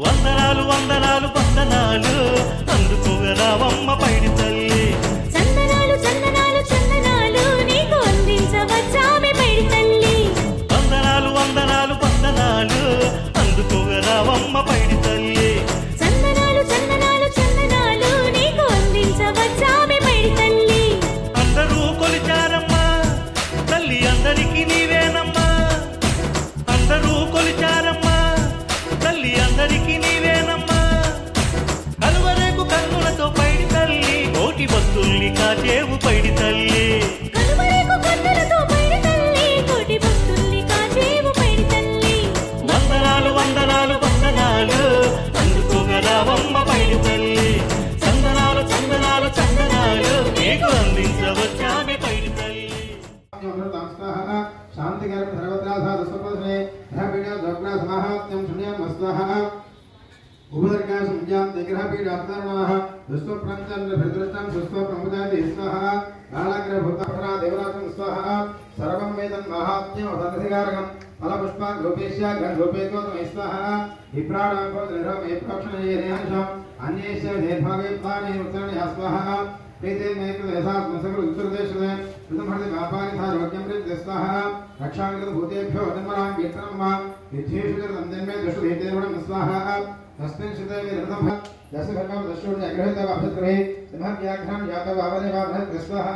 వందనాలు వందనాలు వందనాలు అందుకోగరావమ్మ పైడి తల్లి. చందనాలు చందనాలు చందనాలు నీకు అందించవచ్చామె పైడి తల్లి. వందనాలు వందనాలు వందనాలు అందుకోగరావమ్మ పైడి తల్లి. చందనాలు చందనాలు చందనాలు నీకు అందించవచ్చామె పైడి తల్లి. అందరూ కొలిచారమ్మా తల్లి అందరికీ నీవేనమ్మా. అందరూ కొలిచారమ్మా తల్లి అందరికీ నీవేనమ్మా. కలువరేకు కన్నులతో పైడి తల్లి కోటి భక్తుల్ని కాచేవు పైడి తల్లి. కలువరేకు కన్నులతో పైడి తల్లి కోటి భక్తుల్ని కాచేవు పైడి తల్లి. వందనాలు వందనాలు వందనాలు అందుకోగరావమ్మ పైడి తల్లి. చందనాలు చందనాలు చందనాలు నీకు అందించవచ్చామె పైడి తల్లి. శాంతికరం సర్వత్రా సాధు స్వప్నే గ్రహపీడ స్వప్న సమాహాత్మ్యం శూన్యం వస్వః ఉపదర్గా సంజ్ఞాం దిగ్రహపీడ అప్తరణః దుస్వప్రంచంద్ర భృదృష్టం సుస్వప్రముదాది స్వః కాళగ్ర భూతపరా దేవరాజం స్వః సర్వం వేదం మహాత్మ్యం సదధికారకం ఫలపుష్ప గోపేశ్య గంధోపేతోతం స్వః విప్రాణం నిరం ఏప్రోక్షణే రేహంశం అన్యేష నిర్భాగే ప్లానే ఉత్తరణే స్వః प्रीते में कृतयसात् सकल उत्तरदेशे प्रथमहर्षे व्यापारी था रोग्यं प्रत्यस्वाः रक्षांकृत भूतेभ्यो वदमरां कीर्तनं विद्येषु तन्मे दशदेवनं स्वाहा तस्मिन् श्रुते विरतः दशभर्गं दशोर्ज अग्रहितः अभद्रे सिंहव्याघ्रं जातः आवदेव भद्रस्वाः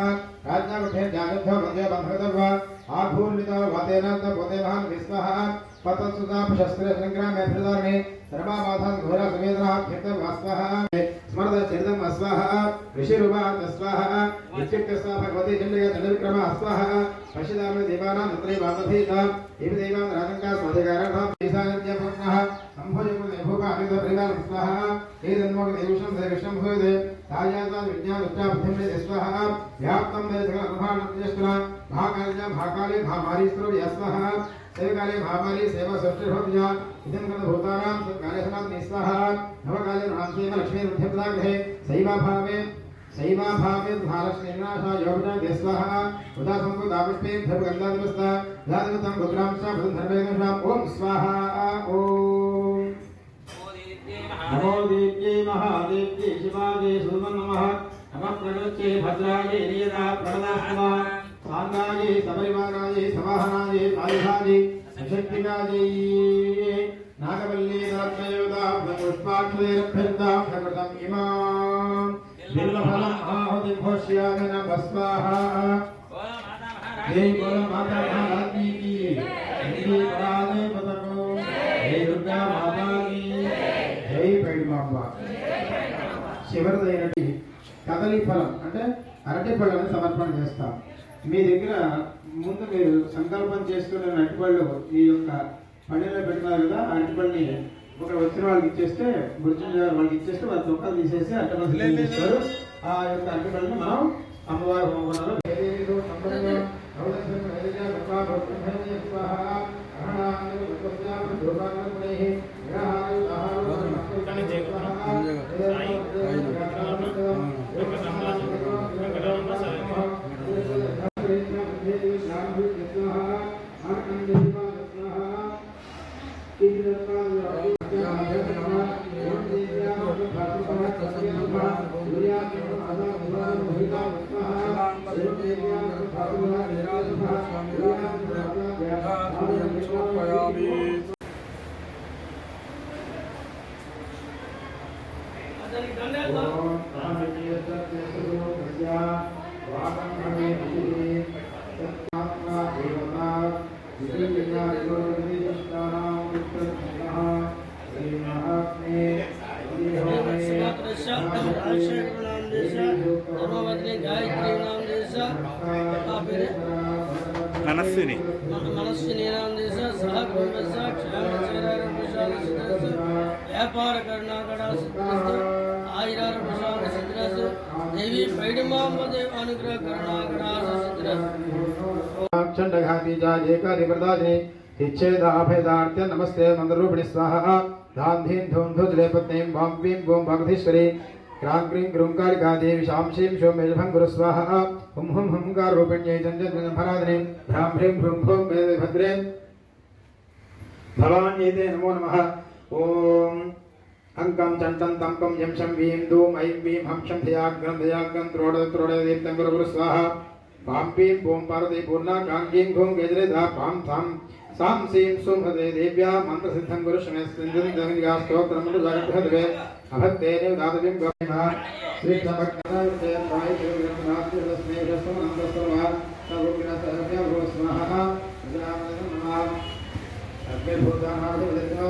राज्ञावठे जागद्धो वन्दे बन्धवः आभूर्णितो वातेन तपोदेवः विस्वाः पतत्सुताप शस्त्रे संग्रामे प्रदारणे सर्वाबाधा घोरा सवेदना कीर्तन वास्वाः स्मरद चरितम अस्वाः ऋषिरुवा अस्वाः इत्युक्ते स्वाहा भगवती जन्मय चंद्रविक्रम अस्वाः पश्यदाम देवानां तत्रे वामधीता एव देवां राजंका स्वाधिकारार्थं ईशान्य पुनः संभोजम देवोपा अमित परिवार स्वाहा हे जन्मोग देवशं श्रीकृष्णं भूयते तायाता विज्ञान उच्चा बुद्धिं स्वाहा व्याप्तं मे सकल अनुभानं तेजस्विना महाकाल्या महाकाले महामारी स्त्रो यस्वाः सेवकाले महामारी सेवा सृष्टि होत्या इदं कद भूतानां कार्यसनात् निस्वाहा नवकाले ऋणान्तेन लक्ष्मी रुध्यपदाग्रहे सैवा भावे महालक्ष्मी विनाशा योगजा देस्वाहा उदा संको दापुष्पे धर्म गंगादिवस्ता जातवतं रुद्रां च भूतं धर्मेगंशां ओम स्वाहा ओम नमो देव्यै महादेव्यै शिवायै सुमन नमः नमः प्रकृत्यै भद्रायै नियता प्रणदास्मा साङ्गायै सबरिमानायै समाहनायै आयुधायै शक्तिकायै नागवल्ली नरत्नयोदा पुष्पाक्षरभ्यन्तां प्रकृतम् इमाम् बिल्वफलम् आहुतिं घोष्यामि नमः स्वाहा जय बोलो माता महारानी की जय पराने पतको जय दुर्गा माता की जय पैडमांबा చివరిదైనది కదలి ఫలం అంటే అరటి పళ్ళని సమర్పణ చేస్తాం. మీ దగ్గర ముందు మీరు సంకల్పం చేసుకున్న అరటిపళ్ళు ఈ యొక్క పళ్ళలో పెట్టున్నారు కదా, అరటిపళ్ళని ఒక వచ్చిన వాళ్ళకి ఇచ్చేస్తే మృత్యుంజయ వాళ్ళకి ఇచ్చేస్తే వాళ్ళ తొక్కలు తీసేసి అరటిపళ్ళు ఇస్తారు. ఆ యొక్క అరటిపళ్ళని మనం అమ్మవారి హోమంలో मनस्विनी नाम देश सह कुंभस्य क्षाम चेरार प्रसाद सिद्धस व्यापार करना कड़ा सिद्धस आयरार प्रसाद सिद्धस देवी पैडमांबदे अनुग्रह करना कड़ा सिद्धस चंडघाती जाजे कार्यप्रदाने इच्छेदाभेदार्थ नमस्ते मंत्ररूपिणी स्वाहा धाम धीम धूम धुजले पत्नीं वाम वीं वोम भगवतीश्वरी क्रां क्रीं क्रूंकारिका देवी शांशीं शोमेजभं गुरु स्वाहा हुम हुम हुंकार रूपिण्यै चंद्रभराधने भ्रां भ्रीं भ्रूं भूं भद्रे भवान्यै ते नमो नमः। ओम अंकं चंटं तंकं यमशं वीं धूम ऐं वीं हंशं धियाग्रं त्रोडे दीप्तं गुरु स्वाहा पां पीं पूं पार्वती पूर्णा कांगीं घुं गेजरे धा पां थां सां सीं सुं हृदे देव्या मंत्रसिद्धं गुरु शमेस्तिन्दं स्तोत्रं जागृहद्वे अभक्तेन दातव्यं गमः श्री समक्नाते वाय देवनाथि रस्मे रसमनन्दस्वा सर्वज्ञातस्य भो स्वाहा नमः अग्ने भूतानादि विद्या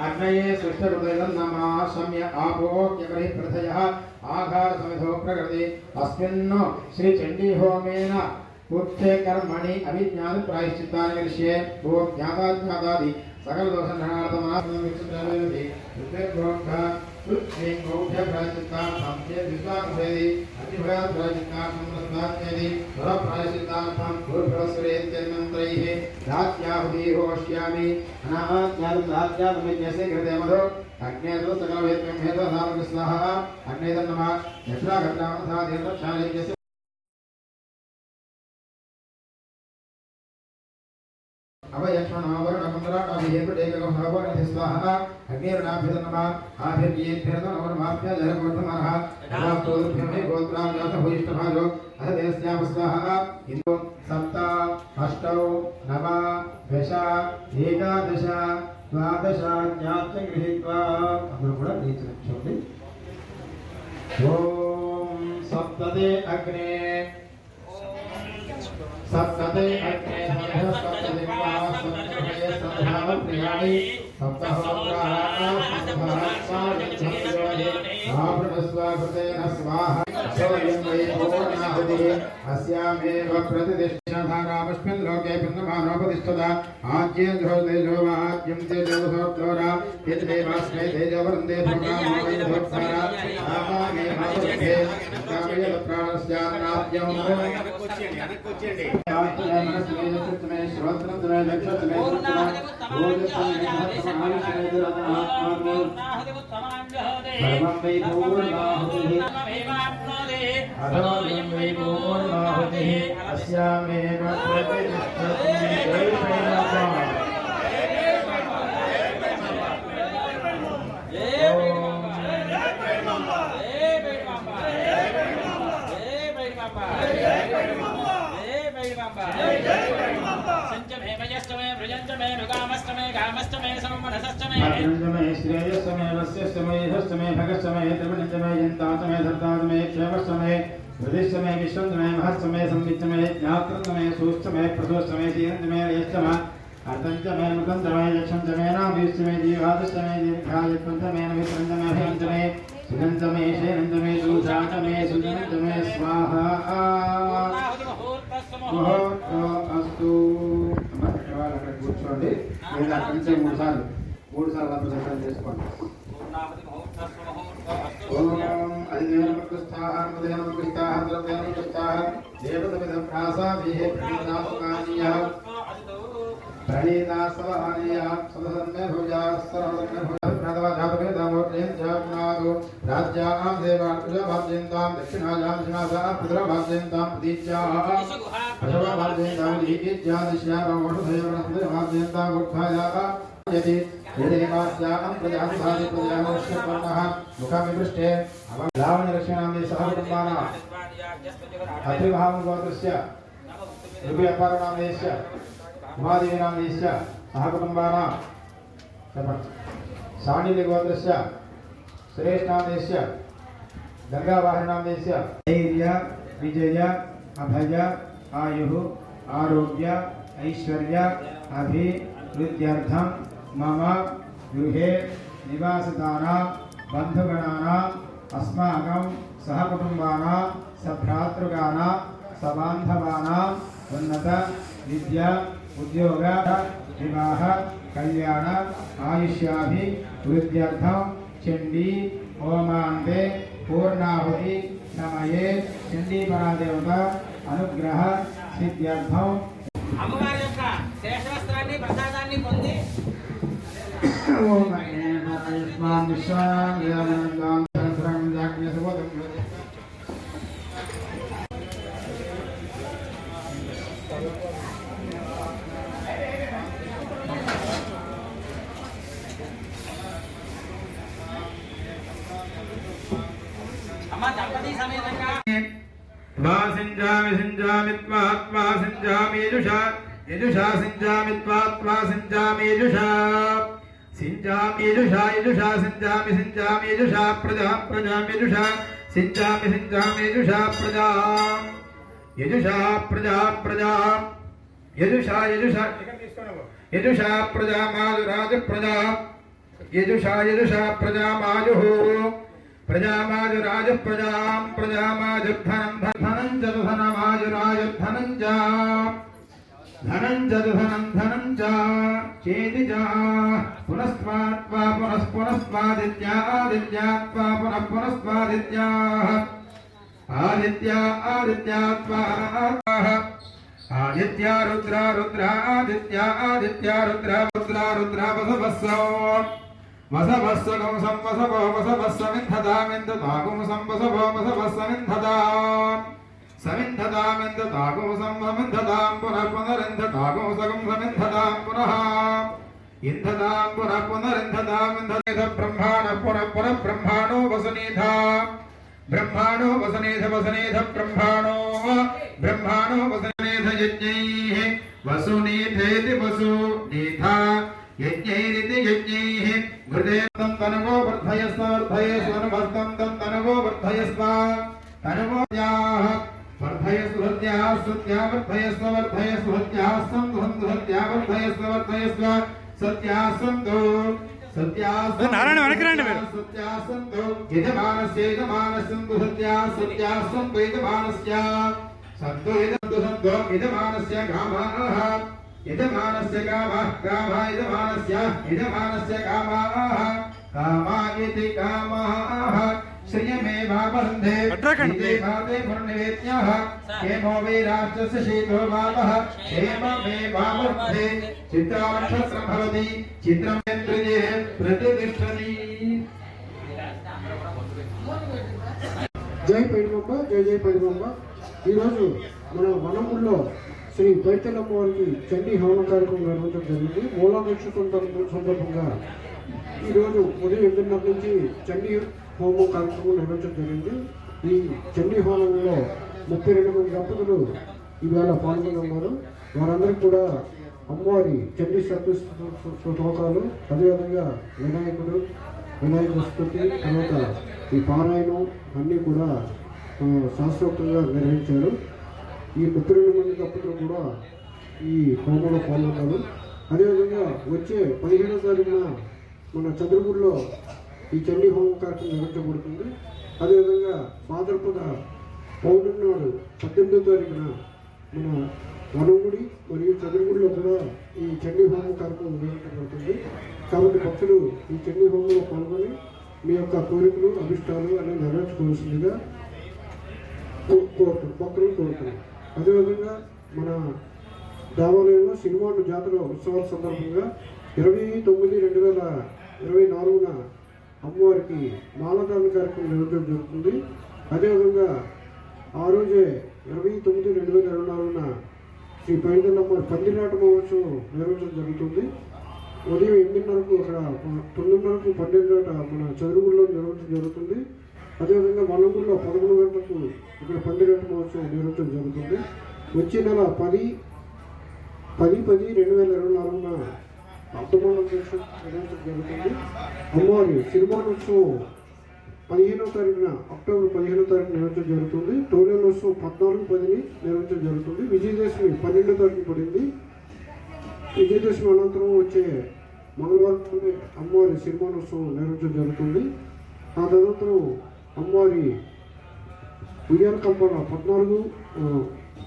अग्नये सृष्टकृतैर्नमः सम्य आपोक्यकरिः प्रथयः आघार समिधो प्रकृति अस्मिन् श्री चंडी होमेन उत्थे कर्मणि अभिज्ञान प्रायश्चित्तानि करिष्ये भो ज्ञाताज्ञातादि सकल दोष निवारणार्थं विक्षिप्तवेदि उत्तेभ्योक्ता श्रुत्स्मिं गौभ्य प्रायश्चित्तां संख्ये विश्वासभेदि अतिभयात् प्रायश्चित्तां संप्रस्तात्येदि धर प्रायश्चित्तार्थं भूर्भुवस्वरेत्यन्मन्त्रैः धात्याहुतिः होष्यामि अनात्यात्यात्मित्यस्य कृते मधो अग्नेतु सकलवेद्यं हेतुधारक स्वाहा अग्नेतन्नमः यत्राघट्टामथा दीर्घक्षालयस्य स्वाहा अग्निर्नाभिर्नमः आभिर्येभ्यर्नमः नमः जलकोटमनः नमस्तोभ्यमे गोत्राजात भूयिष्ठभाजो अहदेस्याम स्वाहा इन्दो सप्त अष्टौ नव दश एकादश द्वादश ज्ञात्य गृहीत्वा अंदरू కూడా తీర్చండి ओम सप्तदे अग्ने सप्तदे अग्ने सप्तदे सप्तदे सप्तधावप्रियाणि सप्तहोत्राः सोऽयं वै पूर्णाहुतिः अस्यामेव प्रतिष्ठाधारामस्मिन् लोके भिन्नमानोपतिष्ठता आज्यं ध्रुवतेजो वाज्यं तेजोसोत्तरा यद्देवास्मै तेजोवृन्दे भ्रमणामोदोत्सारा आमागे मातुभ्ये कामयलप्राणस्यान्नाद्यं मनस्मे श्रोत्रमे लक्षत्रमे सर्वं वै पूर्णाहुतिः अधोऽयं वै पूर्णाहुतिः अस्यामेव प्रतिष्ठते भद्रञ्जमे श्रेयस्समे वस्यस्समे यशस्समे भगस्समे त्रिवणञ्जमे यन्तासमे धर्तासमे क्षेमस्समे हृदिस्समे विश्वञ्जमे महत्समे संविच्चमे ज्ञात्रसमे सूक्ष्ममे प्रदोषसमे शीरञ्जमे यश्चमे अर्थञ्जमे मृतञ्जमे यक्षञ्जमे नाभिश्चमे जीवादश्चमे दीर्घायत्वञ्जमे नवित्रञ्जमे अभिञ्जमे सुगन्धमे शैरञ्जमे दूषाचमे सुजनञ्जमे स्वाहा अस्तु కూర్చోండి లేదా అక్కడి నుంచి మూడు సార్లు అంత సంకల్పం చేసుకోండి ఓం అధిదేవనమకృష్టాః నమదేవనమకృష్టాః ద్రవ్యానమకృష్టాః దేవతమిదప్రాసాదిః ప్రణీతాసుకానీయః ప్రణీతాసవహానీయః సదసన్మే భుజాః సర్వసన్మే భుజాః ప్రణతవాజాతమే దామోట్రేం జాగ్నాదు రాజ్యాం దేవార్జుభాజ్యంతాం దక్షిణాయాం దినాసా పుత్రభాజ్యంతాం ప్రతీజ్యాః ప్రజవాభాజ్యంతాం దీర్ఘిజ్యాదిశ్యామోషధయోగణసుధయభాజ్యంతాం ఉత్థాయాః यदि यदेवास्यां प्रजासादि प्रजामनुष्यपर्णः मुखमिपृष्टे लावण्यरक्षणां सहकुटुम्बानां अत्रिभावगोत्रस्य ऋग्व्यापारनामदेस्य उमादेवीनामदेस्य सहकुटुम्बानां साण्डिल्यगोत्रस्य श्रेष्ठादेस्य गंगावाहनामदेस्य धैर्य विजय अभय आयुः आरोग्य ऐश्वर्य अभिवृद्ध्यर्थं मम गृहे निवासितानां बन्धुगणानां अस्माकं सहकुटुम्बानां सभ्रातृगानां सबान्धवानां उन्नत विद्या उद्योग विवाह कल्याण आयुष्याभिवृद्ध्यर्थं चण्डी होमान्ते पूर्णाहुति समये चण्डीपरादेवता अनुग्रह सिद्ध्यर्थं అమ్మవారి యొక్క శేషవస్త్రాన్ని ప్రసాదాన్ని పొంది ఓం ఆయుష్మాన్ విశ్వాన్ వేదానందాం సహస్రం జాగ్ఞసవదం అమ్మ దంపతి సమేతంగా వాసింజామి సింజామి త్వాత్వా సింజామి యజుషా యజుషా సింజామి త్వాత్వా సింజామి యజుషా సింజామి యజుషా యజుషా సింజామి సింజామి యజుషా ప్రజా ప్రజామి యజుషా సింజామి సింజామి యజుషా ప్రజా యజుషా ప్రజా ప్రజా యజుషా యజుషా యజుషా ప్రజా మాజురాజ ప్రజా యజుషా యజుషా ప్రజా మాజుః प्रजामाजुराज प्रजां प्रजामाजुद्धनं धनं च धनमाजुराज धनं च धनं च चेति च पुनस्त्वा पुनस्त्वादित्यादित्यात्वा पुनः पुनस्त्वादित्याः आदित्यात्वा आदित्या रुद्रा आदित्या रुद्रा वसवस्वगं संवसवो वसवस्वमिन्धतामिन्दतागुं संवसवो वसवस्वमिन्धतामिन्दतागुं संवमिन्धतां पुनः पुनरिन्धतागुं सगं समिन्धतां पुनः इन्धतां पुनः पुनरिन्धतामिन्धतेध ब्रह्माणः पुनः पुनः ब्रह्माणो वसनेध ब्रह्माणो वसनेध यज्ञैः वसुनेधेति वसुनेधा यज्ञैरिति यज्ञैः घृतेर्तं तनवो वर्धयस्वर्धयस्वनुभस्तं तं तनवो वर्धयस्व तनवोद्याः वर्धयस्वहत्याः सत्याः वर्धयस्वहत्याः सन्धुहत्याः वर्धयस्व सत्याः सन्तु सत्याः सन्तु यजमानस्य सन्तु सत्याः सन्तु यजमानस्य सन्तु यजमानस्य कामाः यजमानस्य कामाः यजमानस्य कामाः कामा इति कामाः श्रियमेवावरुन्धे भाते फुर्निवेद्यः हेमो वीराष्ट्रस्य शीतो वापः हेममेवावरुन्धे चित्रानक्षत्रं भवति चित्रमेन्द्रिये प्रतिष्ठति జై పైడిబొమ్మ జై పైడిబొమ్మ. ఈరోజు మన వనముల్లో శ్రీ పైతలమ్మ వారికి చండీ హోమ కార్యక్రమం నిర్వహించడం జరిగింది. మూలా నక్షత్రం సందర్భంగా ఈరోజు ఉదయం 8:30 నుంచి చండీ హోమం కార్యక్రమం నిర్వహించడం జరిగింది. ఈ చండీ హోమంలో 32 మంది దంపతులు ఈవేళ పాల్గొని ఉన్నారు. వారందరికీ కూడా అమ్మవారి చండీ స్తోత్రాలు, అదేవిధంగా వినాయక స్తుతి, తర్వాత ఈ పారాయణం అన్నీ కూడా శాస్త్రోక్తంగా నిర్వహించారు. ఈ 32 మంది దంపతులు కూడా ఈ హోమంలో పాల్గొన్నారు. అదేవిధంగా వచ్చే 15వ తారీఖున మన చంద్రపూర్లో ఈ చండీ హోమం కార్యక్రమం నిర్వహించబడుతుంది. అదేవిధంగా భాద్రపద పౌర్ణమి నాడు 18వ తారీఖున మన వనగుడి మరియు చంద్రగుడిలో కూడా ఈ చండీ హోమం కార్యక్రమం నిర్వహించబడుతుంది. కాబట్టి భక్తులు ఈ చండీ హోమంలో పాల్గొని మీ యొక్క కోరికలు అభిష్టాలు అనేవి నెరవేర్చుకోవాల్సిందిగా భక్తులు కోరుతున్నాం. అదేవిధంగా మన దేవాలయంలో సిరిమాండు జాతర ఉత్సవాల సందర్భంగా 29/2024న అమ్మవారికి మాలధారణ కార్యక్రమం నిర్వహించడం జరుగుతుంది. అదేవిధంగా ఆ రోజే 29/2024న శ్రీ పైడితల్లమ్మవారి పందిరాట మహోత్సవం నిర్వహించడం జరుగుతుంది. ఉదయం 8:30కు అక్కడ 9:30కు పందిరాట మన చదురుగుడిలో నిర్వహించడం జరుగుతుంది. అదేవిధంగా వనంగుడిలో 11 గంటలకు ఇక్కడ పందిరాట మహోత్సవం నిర్వహించడం జరుగుతుంది. వచ్చే నెల 10/10/2024న అర్థమాన నిర్వహించడం జరుగుతుంది. అమ్మవారి సిరిమానోత్సవం 15వ తారీఖున అక్టోబర్ 15వ తారీఖున నిర్వహించడం జరుగుతుంది. తోలేలోత్సవం 14/10ని నిర్వహించడం జరుగుతుంది. విజయదశమి 12వ తారీఖు పడింది. విజయదశమి అనంతరం వచ్చే మంగళవారం అమ్మవారి సిరిమానోత్సవం నిర్వహించడం జరుగుతుంది. ఆ తదనంతరం అమ్మవారి ఉయ్యాల కంపాల 14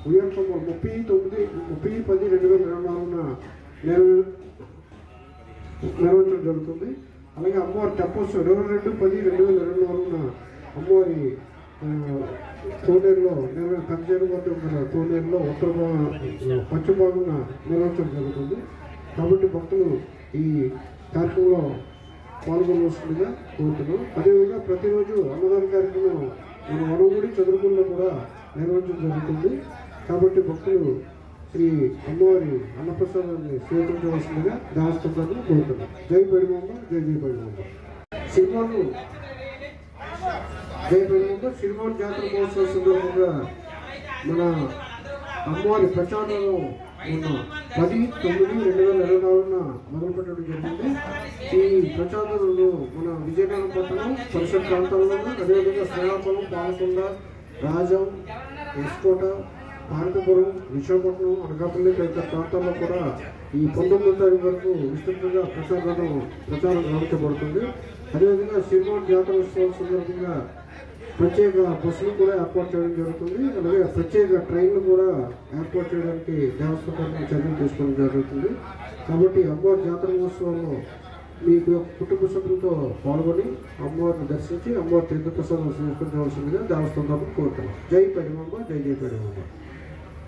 ఉయ్యాల కంపాల 30/10/2024న నిర్వహించడం జరుగుతుంది. అలాగే అమ్మవారి తెప్పోత్సవం 22/10/2024న అమ్మవారి కోనేరులో పెద్దచేరు వద్ద ఉన్న కోనేరులో పశ్చిమ భాగంన నిర్వహించడం జరుగుతుంది. కాబట్టి భక్తులు ఈ కార్యక్రమంలో పాల్గొనవలసిందిగా కోరుతున్నాం. అదేవిధంగా ప్రతిరోజు అన్నదాన కార్యక్రమం మన వనగుడి చదువుకుల్లో కూడా నిర్వహించడం జరుగుతుంది. కాబట్టి భక్తులు శ్రీ అమ్మవారి అన్నప్రసాదాన్ని స్వీకరించవలసిందిగా దేవస్థానాన్ని కోరుతున్నాం. జై పడిమాంబ, జై పడిమాంబ. సిరిమాను సిరిమాన్ జాతర మహోత్సవ సందర్భంగా మన అమ్మవారి ప్రచారంలో ఉన్న 10/9/2024న మొదలుపెట్టడం జరిగింది. ఈ ప్రచారంలో మన విజయనగరం పట్టణం పరిసర ప్రాంతాల్లో, అదేవిధంగా శ్రీకాకుళం, పాలకొండ, రాజం, ఎస్కోట, భారతపురం, విశాఖపట్నం, అనకాపల్లి తదితర ప్రాంతాల్లో కూడా ఈ 19వ తారీఖు వరకు విస్తృతంగా ప్రచారం నిర్వహించబడుతుంది. అదేవిధంగా సిరిమాన్ జాతర ఉత్సవాల సందర్భంగా ప్రత్యేక బస్సులు కూడా ఏర్పాటు చేయడం జరుగుతుంది. అలాగే ప్రత్యేక ట్రైన్లు కూడా ఏర్పాటు చేయడానికి దేవస్థానం చర్యలు తీసుకోవడం జరుగుతుంది. కాబట్టి అమ్మవారి జాతర మహోత్సవంలో మీకు కుటుంబ సభ్యులతో పాల్గొని అమ్మవారిని దర్శించి అమ్మవారి తీర్థప్రసాదం స్వీకరించవలసిందిగా దేవస్థానం కోరుతున్నాం. జై పడిమాంబ, జై పడిమాంబ.